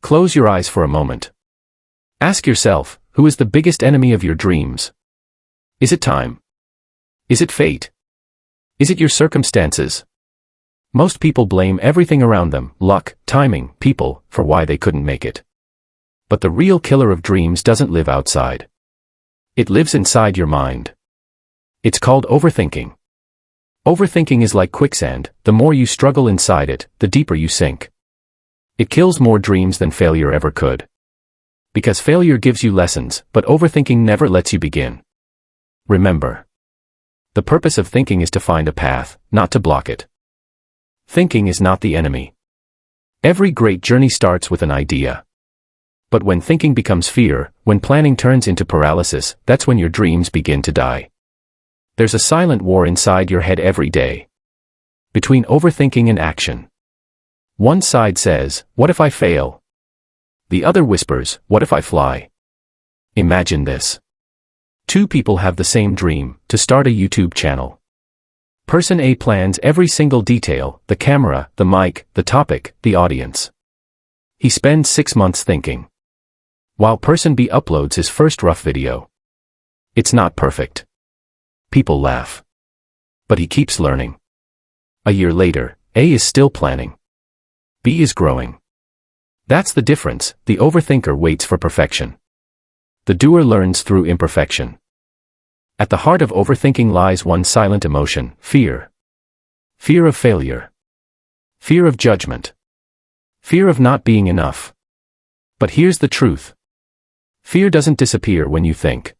Close your eyes for a moment. Ask yourself, who is the biggest enemy of your dreams? Is it time? Is it fate? Is it your circumstances? Most people blame everything around them, luck, timing, people, for why they couldn't make it. But the real killer of dreams doesn't live outside. It lives inside your mind. It's called overthinking. Overthinking is like quicksand. The more you struggle inside it, the deeper you sink. It kills more dreams than failure ever could. Because failure gives you lessons, but overthinking never lets you begin. Remember, the purpose of thinking is to find a path, not to block it. Thinking is not the enemy. Every great journey starts with an idea. But when thinking becomes fear, when planning turns into paralysis, that's when your dreams begin to die. There's a silent war inside your head every day. Between overthinking and action. One side says, what if I fail? The other whispers, what if I fly? Imagine this. Two people have the same dream, to start a YouTube channel. Person A plans every single detail, the camera, the mic, the topic, the audience. He spends 6 months thinking. While person B uploads his first rough video. It's not perfect. People laugh. But he keeps learning. A year later, A is still planning. B is growing. That's the difference. The overthinker waits for perfection. The doer learns through imperfection. At the heart of overthinking lies one silent emotion, fear. Fear of failure. Fear of judgment. Fear of not being enough. But here's the truth. Fear doesn't disappear when you think.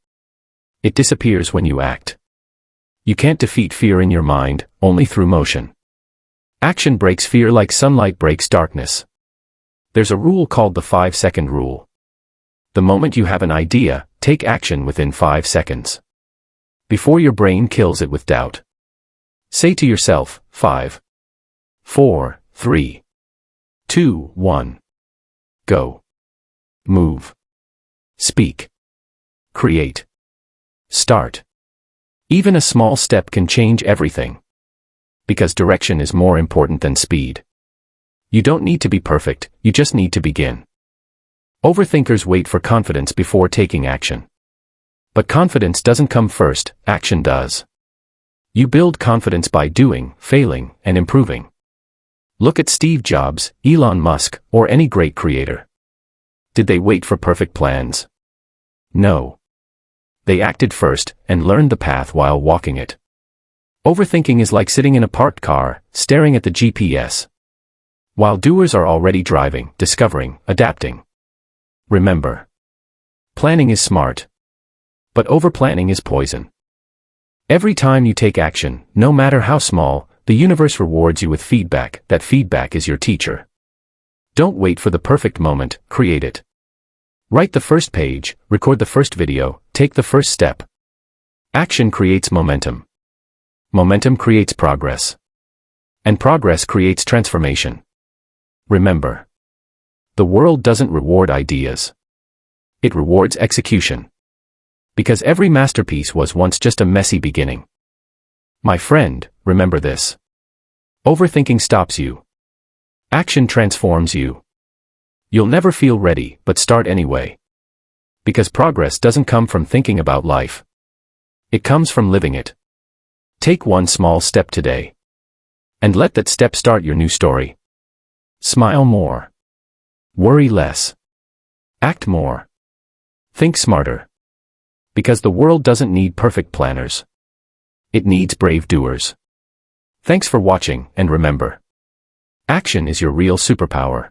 It disappears when you act. You can't defeat fear in your mind, only through motion. Action breaks fear like sunlight breaks darkness. There's a rule called the 5-second rule. The moment you have an idea, take action within 5 seconds. Before your brain kills it with doubt. Say to yourself, 5, 4, 3, 2, 1. Go. Move. Speak. Create. Start. Even a small step can change everything. Because direction is more important than speed. You don't need to be perfect, you just need to begin. Overthinkers wait for confidence before taking action. But confidence doesn't come first, action does. You build confidence by doing, failing, and improving. Look at Steve Jobs, Elon Musk, or any great creator. Did they wait for perfect plans? No. They acted first, and learned the path while walking it. Overthinking is like sitting in a parked car, staring at the GPS. While doers are already driving, discovering, adapting. Remember. Planning is smart. But overplanning is poison. Every time you take action, no matter how small, the universe rewards you with feedback. That feedback is your teacher. Don't wait for the perfect moment, create it. Write the first page, record the first video, take the first step. Action creates momentum. Momentum creates progress. And progress creates transformation. Remember. The world doesn't reward ideas. It rewards execution. Because every masterpiece was once just a messy beginning. My friend, remember this. Overthinking stops you. Action transforms you. You'll never feel ready, but start anyway. Because progress doesn't come from thinking about life. It comes from living it. Take one small step today. And let that step start your new story. Smile more. Worry less. Act more. Think smarter. Because the world doesn't need perfect planners. It needs brave doers. Thanks for watching, and remember. Action is your real superpower.